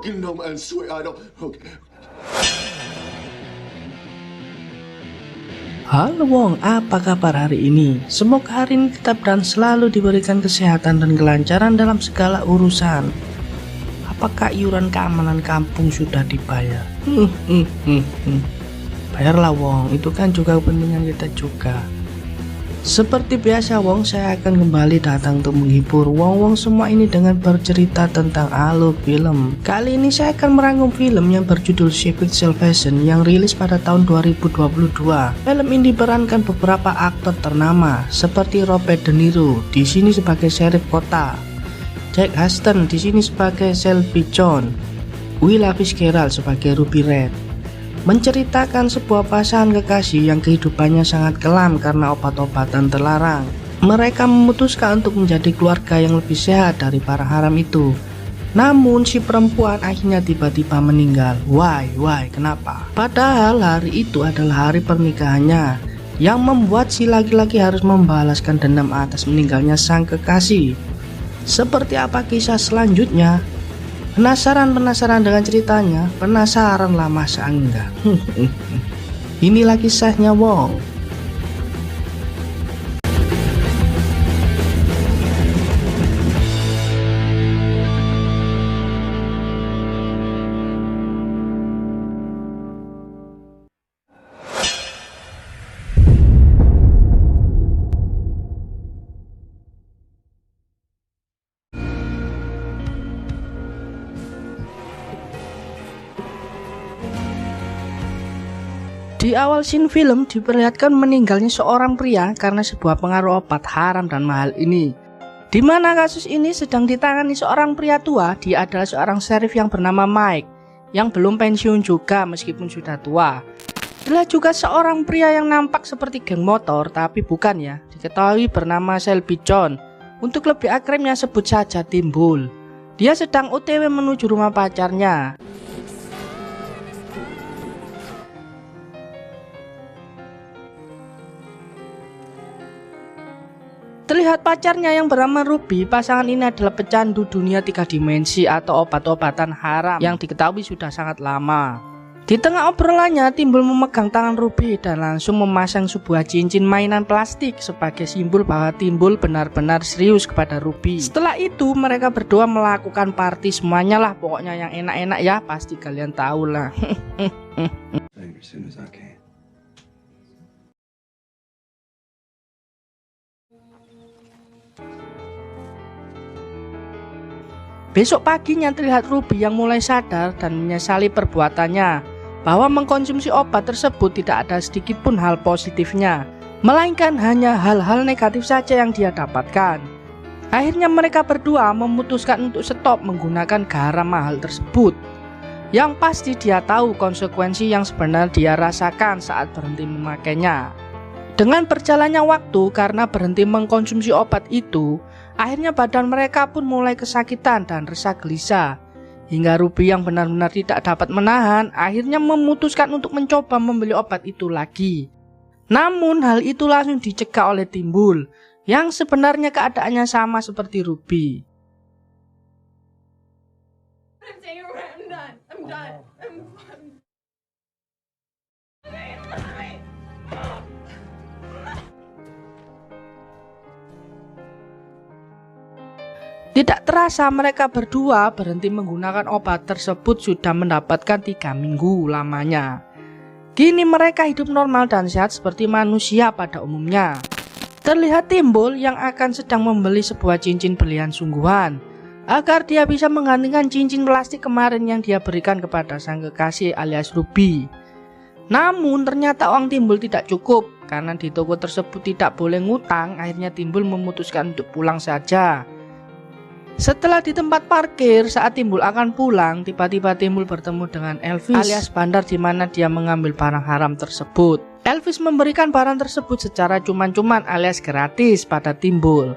fucking no man, swear I don't. Okay. Halo Wong, apa kabar hari ini? Semoga hari ini tetap dan selalu diberikan kesehatan dan kelancaran dalam segala urusan. Apakah iuran keamanan kampung sudah dibayar? Bayarlah Wong, itu kan juga kepentingan kita juga. Seperti biasa Wong, saya akan kembali datang untuk menghibur Wong semua ini dengan bercerita tentang alur film. Kali ini saya akan merangkum film yang berjudul Secret Salvation yang rilis pada tahun 2022. Film ini diperankan beberapa aktor ternama seperti Robert De Niro di sini sebagai sheriff kota, Jack Huston di sini sebagai Shelby John, Willa Fitzgerald sebagai Ruby Red. Menceritakan sebuah pasangan kekasih yang kehidupannya sangat kelam karena obat-obatan terlarang. Mereka memutuskan untuk menjadi keluarga yang lebih sehat dari para haram itu. Namun si perempuan akhirnya tiba-tiba meninggal. Why, kenapa? Padahal hari itu adalah hari pernikahannya, yang membuat si laki-laki harus membalaskan dendam atas meninggalnya sang kekasih. Seperti apa kisah selanjutnya? Penasaran dengan ceritanya? Penasaran lah masa enggak? Inilah kisahnya Wong. Di awal scene film diperlihatkan meninggalnya seorang pria karena sebuah pengaruh obat haram dan mahal ini. Di mana kasus ini sedang ditangani seorang pria tua. Dia adalah seorang sheriff yang bernama Mike, yang belum pensiun juga meskipun sudah tua. Adalah juga seorang pria yang nampak seperti geng motor, tapi bukan ya. Diketahui bernama Shelby John. Untuk lebih akrabnya sebut saja Timbul. Dia sedang OTW menuju rumah pacarnya. Terlihat pacarnya yang bernama Ruby. Pasangan ini adalah pecandu dunia 3 dimensi atau obat-obatan haram yang diketahui sudah sangat lama. Di tengah obrolannya, Timbul memegang tangan Ruby dan langsung memasang sebuah cincin mainan plastik sebagai simbol bahwa Timbul benar-benar serius kepada Ruby. Setelah itu mereka berdua melakukan party semuanya lah, pokoknya yang enak-enak ya, pasti kalian tahu lah. Besok paginya terlihat Ruby yang mulai sadar dan menyesali perbuatannya, bahwa mengkonsumsi obat tersebut tidak ada sedikit pun hal positifnya, melainkan hanya hal-hal negatif saja yang dia dapatkan. Akhirnya mereka berdua memutuskan untuk stop menggunakan garam mahal tersebut. Yang pasti dia tahu konsekuensi yang sebenarnya dia rasakan saat berhenti memakainya. Dengan berjalannya waktu karena berhenti mengkonsumsi obat itu, akhirnya badan mereka pun mulai kesakitan dan resah gelisah. Hingga Ruby yang benar-benar tidak dapat menahan, akhirnya memutuskan untuk mencoba membeli obat itu lagi. Namun hal itu langsung dicegah oleh Timbul, yang sebenarnya keadaannya sama seperti Ruby. Tidak terasa mereka berdua berhenti menggunakan obat tersebut sudah mendapatkan 3 minggu lamanya. Kini mereka hidup normal dan sehat seperti manusia pada umumnya. Terlihat Timbul yang akan sedang membeli sebuah cincin berlian sungguhan, agar dia bisa menggantikan cincin plastik kemarin yang dia berikan kepada sang kekasih alias Ruby. Namun ternyata uang Timbul tidak cukup, karena di toko tersebut tidak boleh ngutang. Akhirnya Timbul memutuskan untuk pulang saja. Setelah di tempat parkir, saat Timbul akan pulang, tiba-tiba Timbul bertemu dengan Elvis alias bandar di mana dia mengambil barang haram tersebut. Elvis memberikan barang tersebut secara cuman-cuman alias gratis pada Timbul.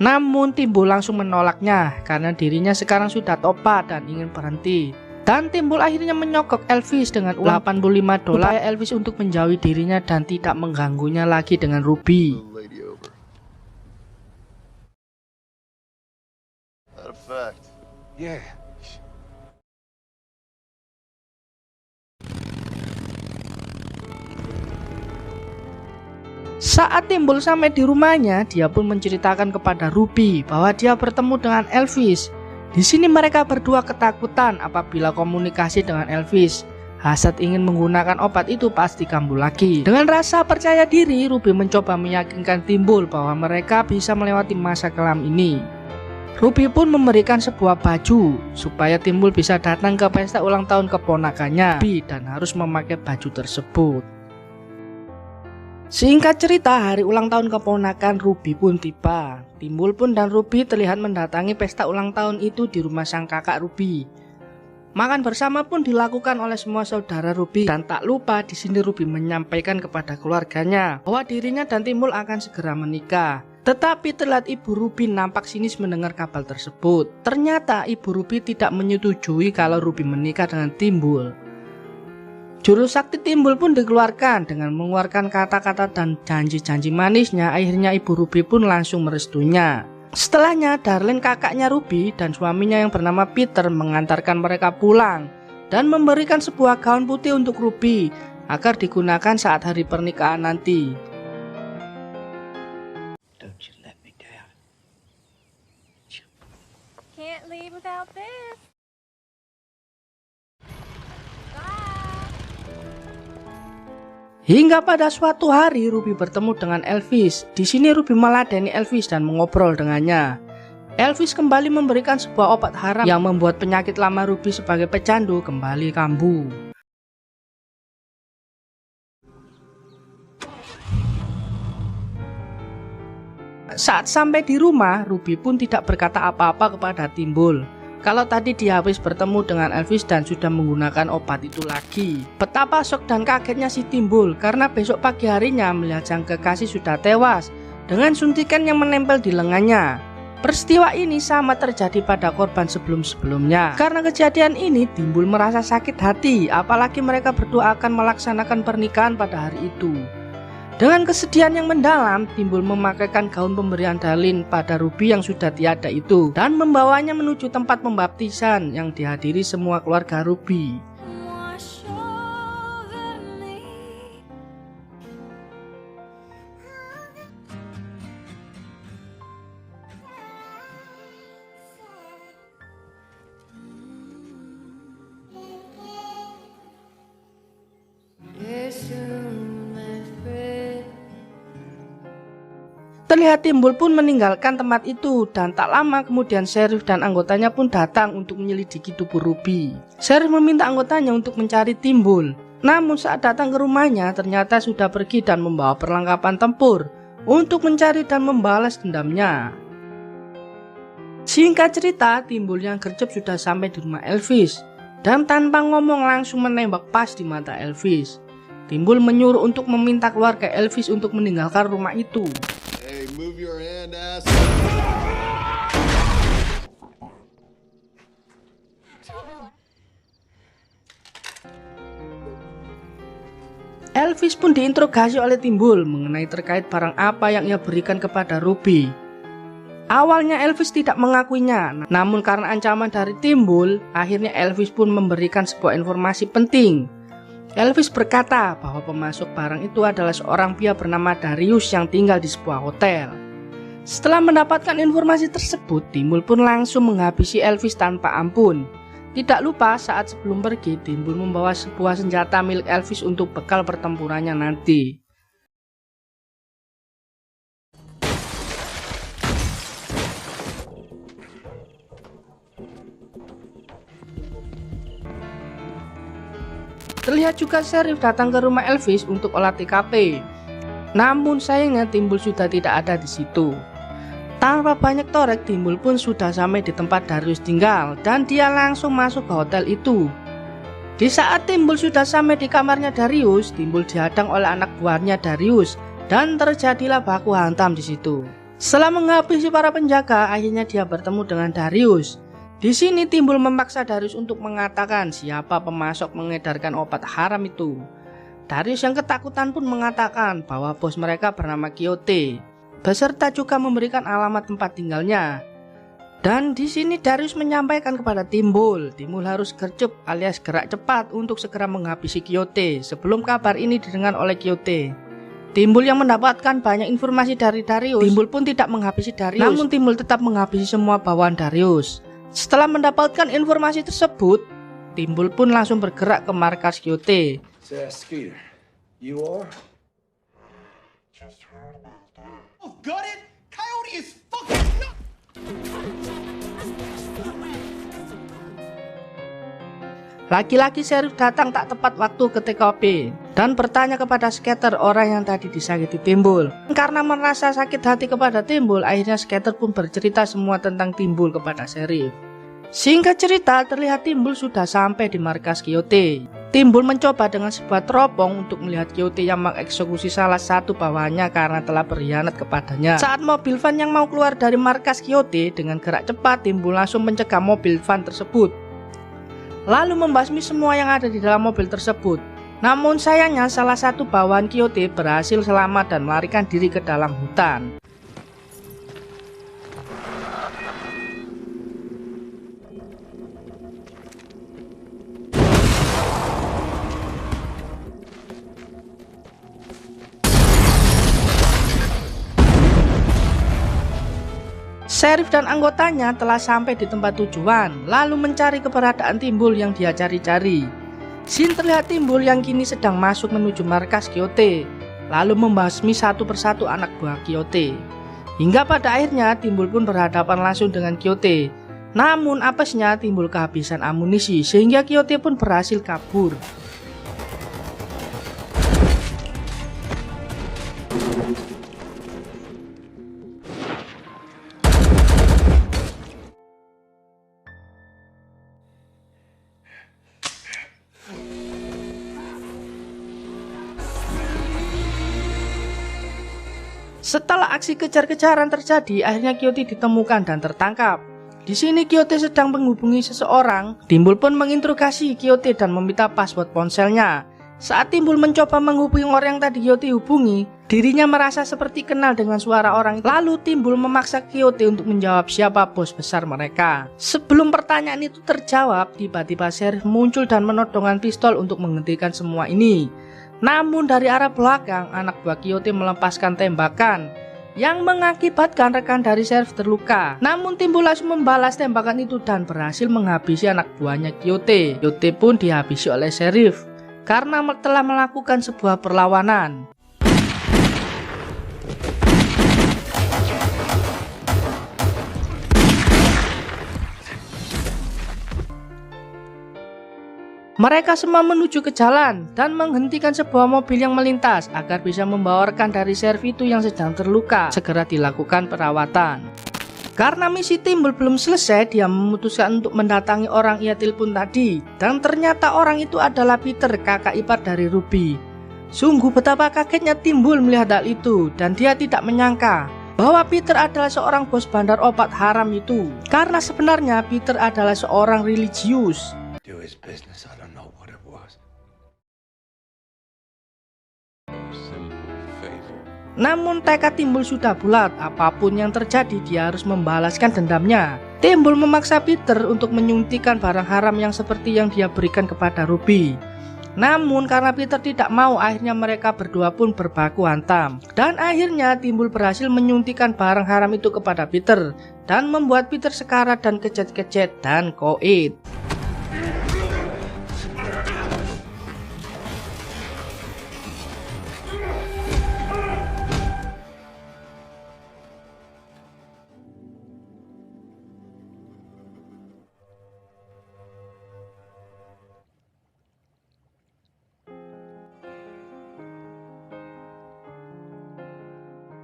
Namun Timbul langsung menolaknya karena dirinya sekarang sudah tobat dan ingin berhenti. Dan Timbul akhirnya menyogok Elvis dengan uang $85 supaya Elvis untuk menjauhi dirinya dan tidak mengganggunya lagi dengan Ruby. Yeah. Saat Timbul sampai di rumahnya, dia pun menceritakan kepada Ruby bahwa dia bertemu dengan Elvis. Di sini mereka berdua ketakutan apabila komunikasi dengan Elvis. Hasad ingin menggunakan obat itu pasti kambuh lagi. Dengan rasa percaya diri, Ruby mencoba meyakinkan Timbul bahwa mereka bisa melewati masa kelam ini. Ruby pun memberikan sebuah baju supaya Timbul bisa datang ke pesta ulang tahun keponakannya dan harus memakai baju tersebut. Singkat cerita, hari ulang tahun keponakan Ruby pun tiba. Timbul pun dan Ruby terlihat mendatangi pesta ulang tahun itu di rumah sang kakak Ruby. Makan bersama pun dilakukan oleh semua saudara Ruby, dan tak lupa di sini Ruby menyampaikan kepada keluarganya bahwa dirinya dan Timbul akan segera menikah. Tetapi terlihat ibu Ruby nampak sinis mendengar kabar tersebut. Ternyata ibu Ruby tidak menyetujui kalau Ruby menikah dengan Timbul. Jurus sakti Timbul pun dikeluarkan dengan mengeluarkan kata-kata dan janji-janji manisnya. Akhirnya ibu Ruby pun langsung merestuinya. Setelahnya Darlene kakaknya Ruby dan suaminya yang bernama Peter mengantarkan mereka pulang dan memberikan sebuah gaun putih untuk Ruby agar digunakan saat hari pernikahan nanti. Don't you let me down. Can't leave without this. Hingga pada suatu hari Ruby bertemu dengan Elvis. Di sini Ruby meladeni Elvis dan mengobrol dengannya. Elvis kembali memberikan sebuah obat haram yang membuat penyakit lama Ruby sebagai pecandu kembali kambuh. Saat sampai di rumah, Ruby pun tidak berkata apa-apa kepada Timbul kalau tadi dia habis bertemu dengan Elvis dan sudah menggunakan obat itu lagi. Betapa shock dan kagetnya si Timbul karena besok pagi harinya melihat sang kekasih sudah tewas dengan suntikan yang menempel di lengannya. Peristiwa ini sama terjadi pada korban sebelum-sebelumnya. Karena kejadian ini, Timbul merasa sakit hati, apalagi mereka berdua akan melaksanakan pernikahan pada hari itu. Dengan kesedihan yang mendalam, Timbul memakaikan gaun pemberian Darlene pada Ruby yang sudah tiada itu dan membawanya menuju tempat pembaptisan yang dihadiri semua keluarga Ruby. Terlihat Timbul pun meninggalkan tempat itu dan tak lama kemudian Sheriff dan anggotanya pun datang untuk menyelidiki tubuh Ruby. Sheriff meminta anggotanya untuk mencari Timbul. Namun saat datang ke rumahnya ternyata sudah pergi dan membawa perlengkapan tempur untuk mencari dan membalas dendamnya. Singkat cerita, Timbul yang gercep sudah sampai di rumah Elvis dan tanpa ngomong langsung menembak pas di mata Elvis. Timbul menyuruh untuk meminta keluarga Elvis untuk meninggalkan rumah itu. Hey, move your hand, ass. Elvis pun diinterogasi oleh Timbul mengenai terkait barang apa yang ia berikan kepada Ruby. Awalnya Elvis tidak mengakuinya, namun karena ancaman dari Timbul, akhirnya Elvis pun memberikan sebuah informasi penting. Elvis berkata bahwa pemasok barang itu adalah seorang pria bernama Darius yang tinggal di sebuah hotel. Setelah mendapatkan informasi tersebut, Timbul pun langsung menghabisi Elvis tanpa ampun. Tidak lupa saat sebelum pergi, Timbul membawa sebuah senjata milik Elvis untuk bekal pertempurannya nanti. Terlihat juga Sheriff datang ke rumah Elvis untuk olah TKP. Namun sayangnya Timbul sudah tidak ada di situ. Tanpa banyak torek, Timbul pun sudah sampai di tempat Darius tinggal dan dia langsung masuk ke hotel itu. Di saat Timbul sudah sampai di kamarnya Darius, Timbul dihadang oleh anak buahnya Darius dan terjadilah baku hantam di situ. Setelah menghabisi para penjaga, akhirnya dia bertemu dengan Darius. Di sini Timbul memaksa Darius untuk mengatakan siapa pemasok mengedarkan obat haram itu. Darius yang ketakutan pun mengatakan bahwa bos mereka bernama Quixote, beserta juga memberikan alamat tempat tinggalnya. Dan di sini Darius menyampaikan kepada Timbul harus gercep alias gerak cepat untuk segera menghabisi Quixote sebelum kabar ini didengar oleh Quixote. Timbul yang mendapatkan banyak informasi dari Darius. Timbul pun tidak menghabisi Darius, namun Timbul tetap menghabisi semua bawahan Darius. Setelah mendapatkan informasi tersebut, Timbul pun langsung bergerak ke markas Quixote. Skeeter, you are? Oh, got it? Coyote is fucking nuts! Laki-laki sheriff datang tak tepat waktu ke TKP dan bertanya kepada Skeeter, orang yang tadi disakiti Timbul. Karena merasa sakit hati kepada Timbul, akhirnya Skeeter pun bercerita semua tentang Timbul kepada sheriff. Singkat cerita, terlihat Timbul sudah sampai di markas Quixote. Timbul mencoba dengan sebuah teropong untuk melihat Quixote yang mengeksekusi salah satu bawahannya karena telah berkhianat kepadanya. Saat mobil van yang mau keluar dari markas Quixote, dengan gerak cepat Timbul langsung mencegah mobil van tersebut, lalu membasmi semua yang ada di dalam mobil tersebut. Namun sayangnya salah satu bawahan Quixote berhasil selamat dan melarikan diri ke dalam hutan. Sheriff dan anggotanya telah sampai di tempat tujuan, lalu mencari keberadaan Timbul yang dia cari-cari. Sin terlihat Timbul yang kini sedang masuk menuju markas Quixote, lalu membasmi satu persatu anak buah Quixote. Hingga pada akhirnya Timbul pun berhadapan langsung dengan Quixote. Namun apesnya Timbul kehabisan amunisi sehingga Quixote pun berhasil kabur. Setelah aksi kejar-kejaran terjadi, akhirnya Quixote ditemukan dan tertangkap. Di sini Quixote sedang menghubungi seseorang. Timbul pun menginterogasi Quixote dan meminta password ponselnya. Saat Timbul mencoba menghubungi orang yang tadi Quixote hubungi, dirinya merasa seperti kenal dengan suara orang. Lalu Timbul memaksa Quixote untuk menjawab siapa bos besar mereka. Sebelum pertanyaan itu terjawab, tiba-tiba sheriff muncul dan menodongkan pistol untuk menghentikan semua ini. Namun dari arah belakang, anak buah Quixote melepaskan tembakan yang mengakibatkan rekan dari sheriff terluka. Namun Timbul langsung membalas tembakan itu dan berhasil menghabisi anak buahnya Quixote. Quixote pun dihabisi oleh sheriff karena telah melakukan sebuah perlawanan. Mereka semua menuju ke jalan dan menghentikan sebuah mobil yang melintas agar bisa membawa rekan dari sheriff itu yang sedang terluka segera dilakukan perawatan. Karena misi Timbul belum selesai, dia memutuskan untuk mendatangi orang ia telepon tadi, dan ternyata orang itu adalah Peter, kakak ipar dari Ruby. Sungguh betapa kagetnya Timbul melihat hal itu, dan dia tidak menyangka bahwa Peter adalah seorang bos bandar obat haram itu. Karena sebenarnya Peter adalah seorang religius. Do his business. I don't know what it was. Namun tekad Timbul sudah bulat, apapun yang terjadi dia harus membalaskan dendamnya. Timbul memaksa Peter untuk menyuntikkan barang haram yang seperti yang dia berikan kepada Ruby. Namun karena Peter tidak mau, akhirnya mereka berdua pun berbaku hantam. Dan akhirnya Timbul berhasil menyuntikkan barang haram itu kepada Peter dan membuat Peter sekarat dan kecet-kecet dan koid.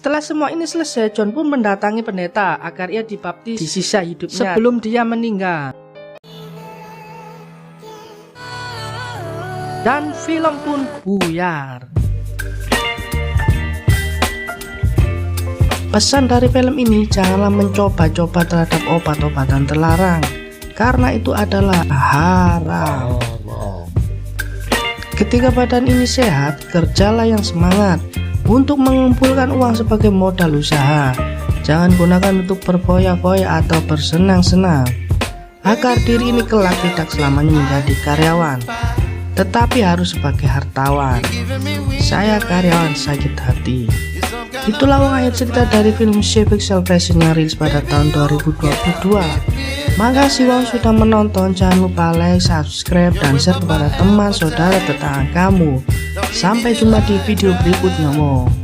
Setelah semua ini selesai, John pun mendatangi pendeta agar ia dibaptis di sisa hidupnya sebelum dia meninggal. Dan film pun buyar. Pesan dari film ini, janganlah mencoba-coba terhadap obat-obatan terlarang, karena itu adalah haram. Ketika badan ini sehat, kerjalah yang semangat untuk mengumpulkan uang sebagai modal usaha. Jangan gunakan untuk berfoya-foya atau bersenang-senang, agar diri ini kelak tidak selamanya menjadi karyawan, tetapi harus sebagai hartawan. saya karyawan sakit hati. Itulah akhir cerita dari film Civic Salvation yang rilis pada tahun 2022. Makasih wong sudah menonton, jangan lupa like, subscribe, dan share kepada teman, saudara, tetangga kamu. Sampai jumpa di video berikutnya mo.